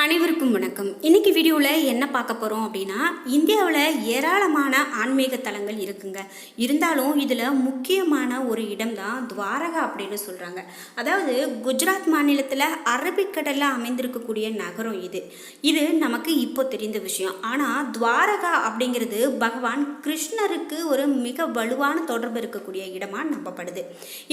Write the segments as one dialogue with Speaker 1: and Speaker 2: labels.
Speaker 1: அனைவருக்கும் வணக்கம். இன்னைக்கு வீடியோவில் என்ன பார்க்க போகிறோம் அப்படின்னா, இந்தியாவில் ஏராளமான ஆன்மீக தலங்கள் இருக்குங்க. இருந்தாலும் இதில் முக்கியமான ஒரு இடம் தான் துவாரகா அப்படின்னு சொல்கிறாங்க. அதாவது குஜராத் மாநிலத்தில் அரபிக்கடலில் அமைந்திருக்கக்கூடிய நகரம் இது. இது நமக்கு இப்போ தெரிந்த விஷயம். ஆனால் துவாரகா அப்படிங்கிறது பகவான் கிருஷ்ணருக்கு ஒரு மிக வலுவான தொடர்பு இருக்கக்கூடிய இடமாக நம்பப்படுது.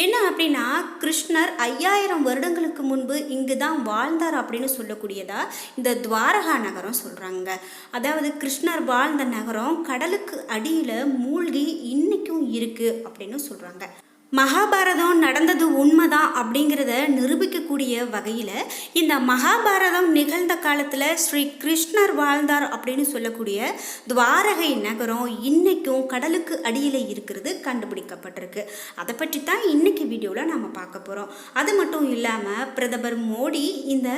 Speaker 1: என்ன அப்படின்னா, கிருஷ்ணர் 5000 வருடங்களுக்கு முன்பு இங்கு தான் வாழ்ந்தார் அப்படின்னு சொல்லக்கூடியதா இந்த துவாரகா நகரம் சொல்கிறாங்க. அதாவது கிருஷ்ணர் வாழ்ந்த நகரம் கடலுக்கு அடியில் மூழ்கி இன்னைக்கும் இருக்குது அப்படின்னு சொல்கிறாங்க. மகாபாரதம் நடந்தது உண்மைதான் அப்படிங்கிறத நிரூபிக்கக்கூடிய வகையில் இந்த மகாபாரதம் நிகழ்ந்த காலத்தில் ஸ்ரீ கிருஷ்ணர் வாழ்ந்தார் அப்படின்னு சொல்லக்கூடிய துவாரகை நகரம் இன்னைக்கும் கடலுக்கு அடியில் இருக்கிறது கண்டுபிடிக்கப்பட்டிருக்கு. அதை பற்றி தான் இன்னைக்கு வீடியோவில் நம்ம பார்க்க போகிறோம். அது மட்டும் இல்லாமல் பிரதமர் மோடி இந்த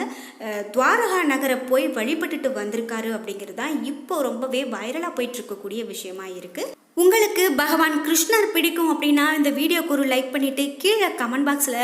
Speaker 1: துவாரகா நகரை போய் வழிபட்டுட்டு வந்திருக்காரு அப்படிங்கிறது தான் இப்போ ரொம்பவே வைரலாக போயிட்டு இருக்கக்கூடிய விஷயமா இருக்குது. உங்களுக்கு பகவான் கிருஷ்ணர் பிடிக்கும் அப்படின்னா இந்த வீடியோக்கு ஒரு லைக் பண்ணிவிட்டு கீழே கமெண்ட் பாக்ஸில்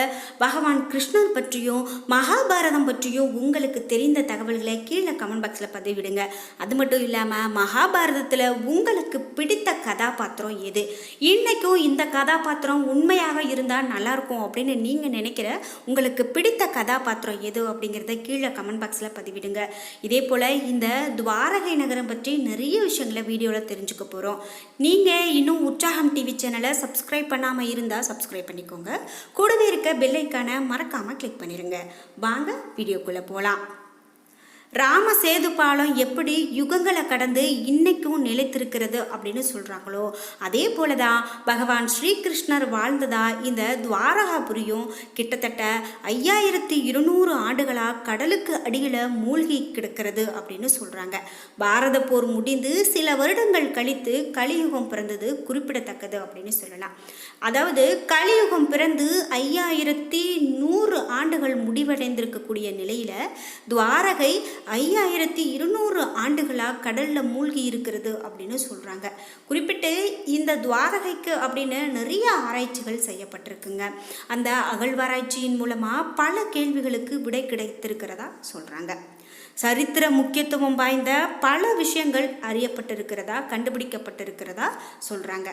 Speaker 1: பகவான் கிருஷ்ணர் பற்றியும் மகாபாரதம் பற்றியும் உங்களுக்கு தெரிந்த தகவல்களை கீழே கமெண்ட் பாக்ஸில் பதிவிடுங்க. அது மட்டும் இல்லாமல் மகாபாரதத்தில் உங்களுக்கு பிடித்த கதாபாத்திரம் எது, இன்றைக்கும் இந்த கதாபாத்திரம் உண்மையாக இருந்தால் நல்லாயிருக்கும் அப்படின்னு நீங்கள் நினைக்கிற உங்களுக்கு பிடித்த கதாபாத்திரம் எது அப்படிங்கிறத கீழே கமெண்ட் பாக்ஸில் பதிவிடுங்க. இதே போல் இந்த துவாரகை நகரம் பற்றி நிறைய விஷயங்களை வீடியோவில் தெரிஞ்சுக்க போகிறோம். நீங்கள் இன்னும் உற்சாகம் டிவி சேனலை சப்ஸ்கிரைப் பண்ணாமல் இருந்தால் சப்ஸ்கிரைப் பண்ணிக்கோங்க. கூடவே இருக்க பெல் ஐக்கானை மறக்காமல் கிளிக் பண்ணிடுங்க. வாங்க வீடியோக்குள்ளே போகலாம். ராம சேது பாலம் எப்படி யுகங்களை கடந்து இன்னைக்கும் நிலைத்திருக்கிறது அப்படின்னு சொல்கிறாங்களோ அதே போல தான் பகவான் ஸ்ரீகிருஷ்ணர் வாழ்ந்ததா இந்த துவாரகாபுரியும் கிட்டத்தட்ட 5200 ஆண்டுகளாக கடலுக்கு அடியில் மூழ்கி கிடக்கிறது அப்படின்னு சொல்கிறாங்க. பாரத போர் முடிந்து சில வருடங்கள் கழித்து கலியுகம் பிறந்தது குறிப்பிடத்தக்கது அப்படின்னு சொல்லலாம். அதாவது கலியுகம் பிறந்து 5100 ஆண்டுகள் முடிவடைந்திருக்கக்கூடிய நிலையில் துவாரகை 5200 ஆண்டுகளாக கடலில் மூழ்கி இருக்கிறது அப்படின்னு சொல்கிறாங்க. குறிப்பிட்டு இந்த துவாரகைக்கு அப்படின்னு நிறைய ஆராய்ச்சிகள் செய்யப்பட்டிருக்குங்க. அந்த அகழ்வாராய்ச்சியின் மூலமாக பல கேள்விகளுக்கு விடை கிடைத்திருக்கிறதா சொல்கிறாங்க. சரித்திர முக்கியத்துவம் வாய்ந்த பல விஷயங்கள் அறியப்பட்டிருக்கிறதா கண்டுபிடிக்கப்பட்டிருக்கிறதா சொல்கிறாங்க.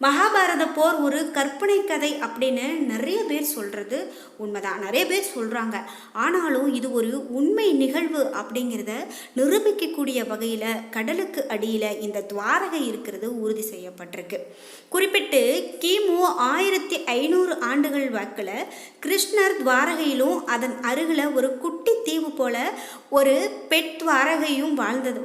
Speaker 1: மகாபாரத போர் ஒரு கற்பனை கதை அப்படின்னு நிறைய பேர் சொல்கிறது உண்மைதான், நிறைய பேர் சொல்கிறாங்க. ஆனாலும் இது ஒரு உண்மை நிகழ்வு அப்படிங்கிறத நிரூபிக்கக்கூடிய வகையில் கடலுக்கு அடியில் இந்த துவாரகை இருக்கிறது உறுதி செய்யப்பட்டிருக்கு. குறிப்பிட்டு கிமு 1500 ஆண்டுகள் வாக்கில் கிருஷ்ணர் துவாரகையிலும் அதன் அருகில் ஒரு குட்டி தீவு போல ஒரு பெட் துவாரகையும்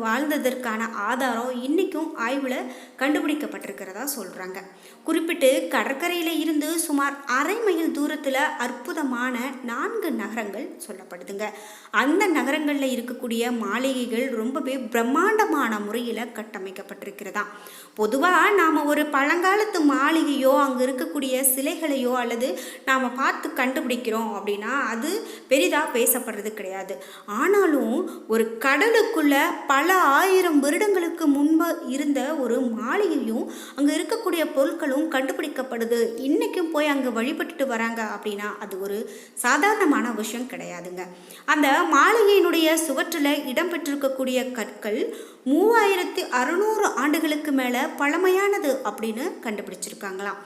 Speaker 1: வாழ்ந்ததற்கான ஆதாரம் இன்றைக்கும் ஆய்வில் கண்டுபிடிக்கப்பட்டிருக்கிறதா சொல்கிறாங்க. குறிப்பிட்டு கடற்கரையில் இருந்து சுமார் 1/2 மைல் தூரத்தில் அற்புதமான 4 நகரங்கள் சொல்லப்படுதுங்க. அந்த நகரங்களில் இருக்கக்கூடிய மாளிகைகள் ரொம்பவே பிரம்மாண்டமான முறையில் கட்டமைக்கப்பட்டிருக்கிறதா. பொதுவாக நாம் ஒரு பழங்காலத்து மாளிகையோ அங்கே இருக்கக்கூடிய சிலைகளையோ அல்லது நாம் பார்த்து கண்டுபிடிக்கிறோம் அப்படின்னா அது பெரிதாக பேசப்படுறது கிடையாது. ஆனாலும் ஒரு கடலுக்குள்ள பல 1000 வருடங்களுக்கு முன்பு இருந்த ஒரு மாளிகையும் அங்கே இருக்கக்கூடிய பொருட்களும் கண்டுபிடிக்கப்படுது, இன்றைக்கும் போய் அங்கே வழிபட்டுட்டு வராங்க அப்படின்னா அது ஒரு சாதாரணமான விஷயம் கிடையாதுங்க. அந்த மாளிகையினுடைய சுவற்றில் இடம்பெற்றிருக்கக்கூடிய கற்கள் 3600 ஆண்டுகளுக்கு மேலே பழமையானது அப்படின்னு கண்டுபிடிச்சிருக்காங்களாம்.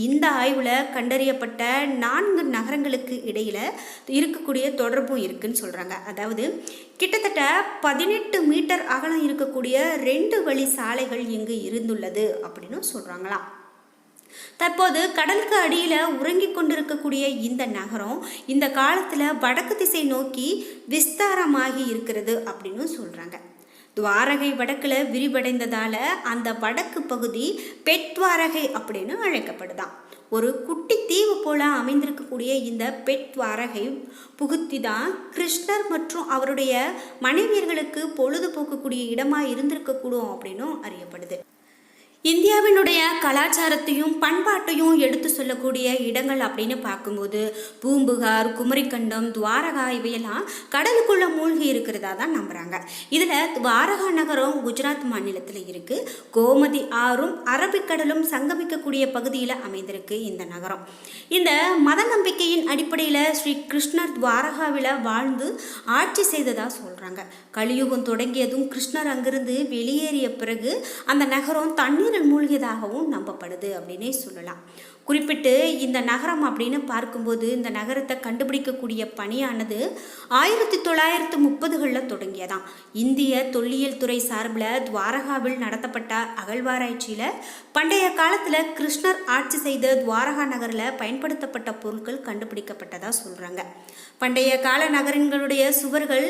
Speaker 1: இந்த ஆய்வில் கண்டறியப்பட்ட 4 நகரங்களுக்கு இடையில் இருக்கக்கூடிய தொடர்பும் இருக்குன்னு சொல்கிறாங்க. அதாவது கிட்டத்தட்ட 18 மீட்டர் அகலம் இருக்கக்கூடிய 2 வழி சாலைகள் இங்கு இருந்துள்ளது அப்படின்னு சொல்கிறாங்களாம். தற்போது கடலுக்கு அடியில் உறங்கி கொண்டிருக்கக்கூடிய இந்த நகரம் இந்த காலத்தில் வடக்கு திசை நோக்கி விஸ்தாரமாகி இருக்கிறது அப்படின்னு சொல்கிறாங்க. துவாரகை வடக்கில் விரிவடைந்ததால் அந்த வடக்கு பகுதி பெட் துவாரகை அப்படின்னு அழைக்கப்படுதான். ஒரு குட்டி தீவு போல அமைந்திருக்கக்கூடிய இந்த பெட் துவாரகை புகுத்தி தான் கிருஷ்ணர் மற்றும் அவருடைய மனைவியர்களுக்கு பொழுதுபோக்கக்கூடிய இடமாக இருந்திருக்கக்கூடும் அப்படின்னும் அறியப்படுது. இந்தியாவினுடைய கலாச்சாரத்தையும் பண்பாட்டையும் எடுத்து சொல்லக்கூடிய இடங்கள் அப்படின்னு பார்க்கும்போது பூம்புகார், குமரிக்கண்டம், துவாரகா இவையெல்லாம் கடலுக்குள்ள மூழ்கி இருக்கிறதா தான் நம்புறாங்க. இதுல துவாரகா நகரம் குஜராத் மாநிலத்தில் இருக்கு. கோமதி ஆறும் அரபிக்கடலும் சங்கமிக்கக்கூடிய பகுதியில் அமைந்திருக்கு இந்த நகரம். இந்த மத நம்பிக்கையின் அடிப்படையில் ஸ்ரீ கிருஷ்ணர் துவாரகாவில் வாழ்ந்து ஆட்சி செய்ததா சொல்றாங்க. கலியுகம் தொடங்கியதும் கிருஷ்ணர் அங்கிருந்து வெளியேறிய பிறகு அந்த நகரம் தண்ணீர் மூழ்கியதாகவும் நம்பப்படுது அப்படின்னே சொல்லலாம். குறிப்பிட்டு இந்த நகரம் அப்படின்னு பார்க்கும்போது இந்த நகரத்தை கண்டுபிடிக்கக்கூடிய பணியானது 1930களில் தொடங்கியதான். இந்திய தொல்லியல் துறை சார்பில் துவாரகாவில் நடத்தப்பட்ட அகழ்வாராய்ச்சியில் பண்டைய காலத்தில் கிருஷ்ணர் ஆட்சி செய்த துவாரகா நகரில் பயன்படுத்தப்பட்ட பொருட்கள் கண்டுபிடிக்கப்பட்டதாக சொல்கிறாங்க. பண்டைய கால நகரங்களுடைய சுவர்கள்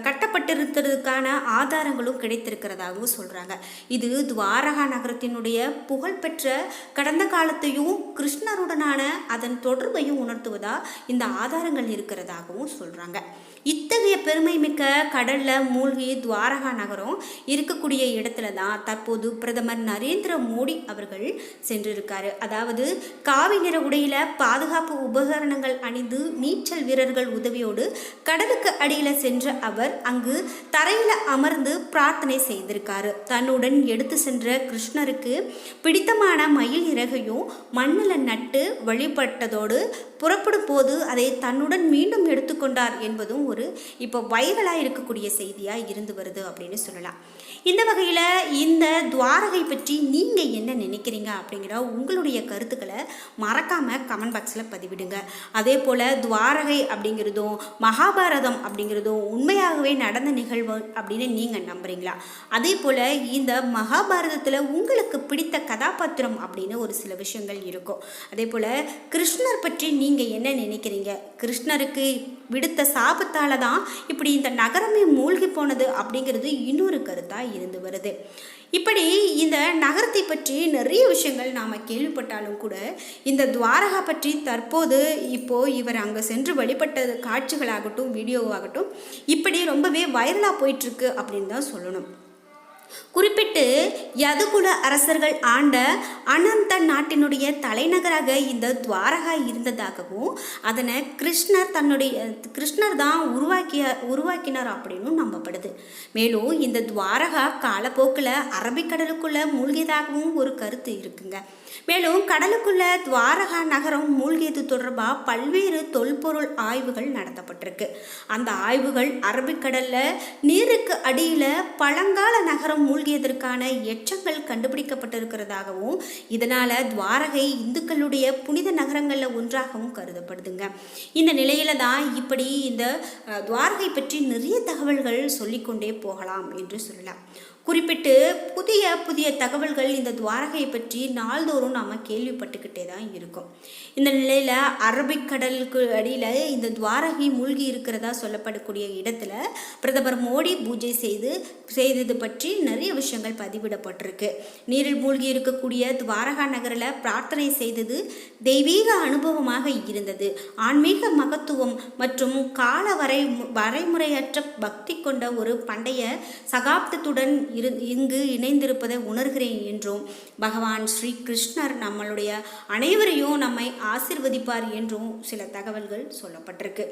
Speaker 1: கட்டப்பட்டிருக்கிறதுக்கான ஆதாரங்களும் கிடைத்திருக்கிறதாகவும் சொல்கிறாங்க. இது துவாரகா நகரத்தினுடைய புகழ்பெற்ற கடந்த காலத்தையும் கிருஷ்ணருடனான அதன் தொடர்பையும் உணர்த்துவதா இந்த ஆதாரங்கள் இருக்கிறதாகவும் சொல்றாங்க. இத்தகைய பெருமை மிக்க கடல்ல மூழ்கி துவாரகா நகரம் இருக்கக்கூடிய இடத்துல தான் தற்போது பிரதமர் நரேந்திர மோடி அவர்கள் சென்றிருக்காரு. அதாவது காவி நிற உடையில பாதுகாப்பு உபகரணங்கள் அணிந்து நீச்சல் வீரர்கள் உதவியோடு கடலுக்கு அடியில சென்ற அவர் அங்கு தரையில அமர்ந்து பிரார்த்தனை செய்திருக்காரு. தன்னுடன் எடுத்து சென்ற கிருஷ்ணருக்கு பிடித்தமான மயில் இறகையும் மண்ணில் நட்டு வழிபட்டதோடு புறப்படும் போது அதை தன்னுடன் மீண்டும் எடுத்துக்கொண்டார் என்பதும் ஒரு இப்போ வைரலாக இருக்கக்கூடிய செய்தியாக இருந்து வருது அப்படின்னு சொல்லலாம். இந்த வகையில் இந்த துவாரகை பற்றி நீங்கள் என்ன நினைக்கிறீங்க அப்படிங்கிற உங்களுடைய கருத்துக்களை மறக்காமல் கமெண்ட் பாக்ஸில் பதிவிடுங்க. அதே போல் துவாரகை அப்படிங்கிறதும் மகாபாரதம் அப்படிங்கிறதும் உண்மையாகவே நடந்த நிகழ்வு அப்படின்னு நீங்கள் நம்புறீங்களா? அதே போல் இந்த மகாபாரதத்தில் உங்களுக்கு பிடித்த கதாபாத்திரம் அப்படின்னு ஒரு சில விஷயங்கள் இருக்கும். அதே போல் கிருஷ்ணர் பற்றி நீங்கள் என்ன நினைக்கிறீங்க? கிருஷ்ணருக்கு விடுத்த சாபத்தால் தான் இப்படி இந்த நகரமே மூழ்கி போனது அப்படிங்கிறது இன்னொரு கருத்தாக இருந்து வருது. இப்படி இந்த நகரத்தை பற்றி நிறைய விஷயங்கள் நாம் கேள்விப்பட்டாலும் கூட இந்த துவாரகா பற்றி தற்போது இவர் அங்கே சென்று வழிபட்ட காட்சிகளாகட்டும் வீடியோவாகட்டும் இப்படி ரொம்பவே வைரலாக போயிட்டுருக்கு அப்படின்னு தான் சொல்லணும். குறிப்பிட்டு யதுகுல அரசர்கள் ஆண்ட அனந்த நாட்டினுடைய தலைநகராக இந்த துவாரகா இருந்ததாகவும் அதனை கிருஷ்ணர் தான் உருவாக்கினார் அப்படின்னு நம்பப்படுது. மேலும் இந்த துவாரகா காலப்போக்கில் அரபிக்கடலுக்குள்ள மூழ்கியதாகவும் ஒரு கருத்து இருக்குங்க. மேலும் கடலுக்குள்ள துவாரகா நகரம் மூழ்கியது தொடர்பாக பல்வேறு தொல்பொருள் ஆய்வுகள் நடத்தப்பட்டிருக்கு. அந்த ஆய்வுகள் அரபிக்கடல்ல நீருக்கு அடியில் பழங்கால நகரம் மூழ்கியதற்கான எச்சங்கள் கண்டுபிடிக்கப்பட்டிருக்கிறதாகவும் இதனால துவாரகை இந்துக்களுடைய புனித நகரங்களில் ஒன்றாகவும் கருதப்படுதுங்க. இந்த நிலையில தான் இப்படி இந்த துவாரகை பற்றி நிறைய தகவல்கள் சொல்லிக்கொண்டே போகலாம் என்று சொல்லலாம். குறிப்பிட்டு புதிய புதிய தகவல்கள் இந்த துவாரகையை பற்றி நாள்தோறும் நாம் கேள்விப்பட்டுக்கிட்டே தான் இருக்கோம். இந்த நிலையில் அரபிக்கடலுக்கு அடியில் இந்த துவாரகை மூழ்கி இருக்கிறதா சொல்லப்படக்கூடிய இடத்துல பிரதமர் மோடி பூஜை செய்தது பற்றி நிறைய விஷயங்கள் பதிவிடப்பட்டிருக்கு. நீரில் மூழ்கி இருக்கக்கூடிய துவாரகா நகரில் பிரார்த்தனை செய்தது தெய்வீக அனுபவமாக இருந்தது. ஆன்மீக மகத்துவம் மற்றும் கால வரைமுறையற்ற பக்தி கொண்ட ஒரு பண்டைய சகாப்தத்துடன் இங்கு இணைந்திருப்பதை உணர்கிறேன் என்றும் பகவான் ஸ்ரீ கிருஷ்ணர் நம்மளுடைய அனைவரையும் நம்மை ஆசிர்வதிப்பார் என்றும் சில தகவல்கள் சொல்லப்பட்டிருக்கு.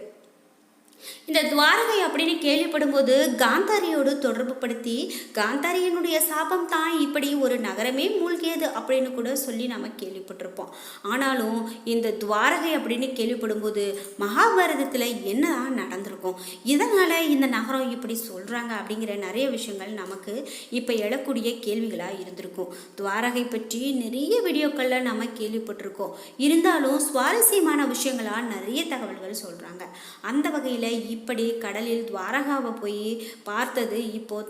Speaker 1: இந்த துவாரகை அப்படின்னு கேள்விப்படும்போது காந்தாரியோடு தொடர்பு படுத்தி காந்தாரியினுடைய சாபம் தான் இப்படி ஒரு நகரமே மூழ்கியது அப்படின்னு கூட சொல்லி நம்ம கேள்விப்பட்டிருப்போம். ஆனாலும் இந்த துவாரகை அப்படின்னு கேள்விப்படும்போது மகாபாரதத்தில் என்னதான் நடந்திருக்கும், இதனால் இந்த நகரம் இப்படி சொல்கிறாங்க அப்படிங்கிற நிறைய விஷயங்கள் நமக்கு இப்போ எழக்கூடிய கேள்விகளாக இருந்திருக்கும். துவாரகை பற்றி நிறைய வீடியோக்களில் நம்ம கேள்விப்பட்டிருக்கோம். இருந்தாலும் சுவாரஸ்யமான விஷயங்களாக நிறைய தகவல்கள் சொல்கிறாங்க. அந்த வகையில் இப்படி கடலில் துவாரகாவை போய் பார்த்தது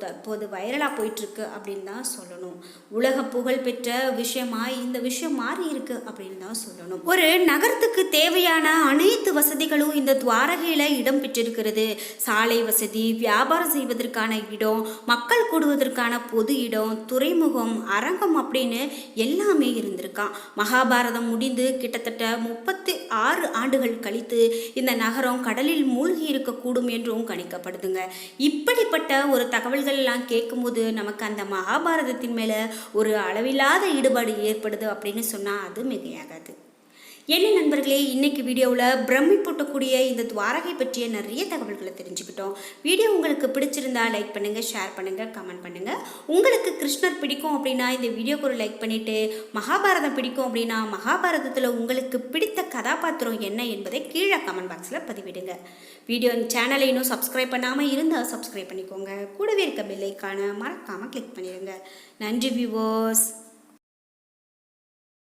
Speaker 1: தற்போது வைரலாக போயிட்டுருக்கு அப்படின்னு தான் சொல்லணும். உலக புகழ் பெற்ற விஷயமா இந்த விஷயம் மாறி இருக்கு அப்படின்னு தான் சொல்லணும். ஒரு நகரத்துக்கு தேவையான அனைத்து வசதிகளும் இந்த துவாரகையில் இடம் பெற்றிருக்கிறது. சாலை வசதி, வியாபாரம் செய்வதற்கான இடம், மக்கள் கூடுவதற்கான பொது இடம், துறைமுகம், அரங்கம் அப்படின்னு எல்லாமே இருந்திருக்கான். மகாபாரதம் முடிந்து கிட்டத்தட்ட 36 ஆண்டுகள் கழித்து இந்த நகரம் கடலில் மூழ்கி தங்கி இருக்கக்கூடும் என்றும் கணிக்கப்படுதுங்க. இப்படிப்பட்ட ஒரு தகவல்கள் எல்லாம் கேட்கும்போது நமக்கு அந்த மகாபாரதத்தின் மேலே ஒரு அளவில்லாத ஈடுபாடு ஏற்படுது அப்படின்னு சொன்னால் அது மிகையாகாது. என்ன நண்பர்களே, இன்னைக்கு வீடியோவில் பிரமிப்பூட்டக்கூடிய இந்த துவாரகை பற்றிய நிறைய தகவல்களை தெரிஞ்சுக்கிட்டோம். வீடியோ உங்களுக்கு பிடிச்சிருந்தா லைக் பண்ணுங்கள், ஷேர் பண்ணுங்கள், கமெண்ட் பண்ணுங்கள். உங்களுக்கு கிருஷ்ணர் பிடிக்கும் அப்படின்னா இந்த வீடியோக்கு ஒரு லைக் பண்ணிவிட்டு, மகாபாரதம் பிடிக்கும் அப்படின்னா மகாபாரதத்தில் உங்களுக்கு பிடித்த கதாபாத்திரம் என்ன என்பதை கீழே கமெண்ட் பாக்ஸில் பதிவிடுங்க. வீடியோ சேனலை இன்னும் சப்ஸ்கிரைப் பண்ணாமல் இருந்தால் சப்ஸ்கிரைப் பண்ணிக்கோங்க. கூடவே இருக்க பெல் ஐக்கானை மறக்காமல் கிளிக் பண்ணிடுங்க. நன்றி வியூவர்ஸ்.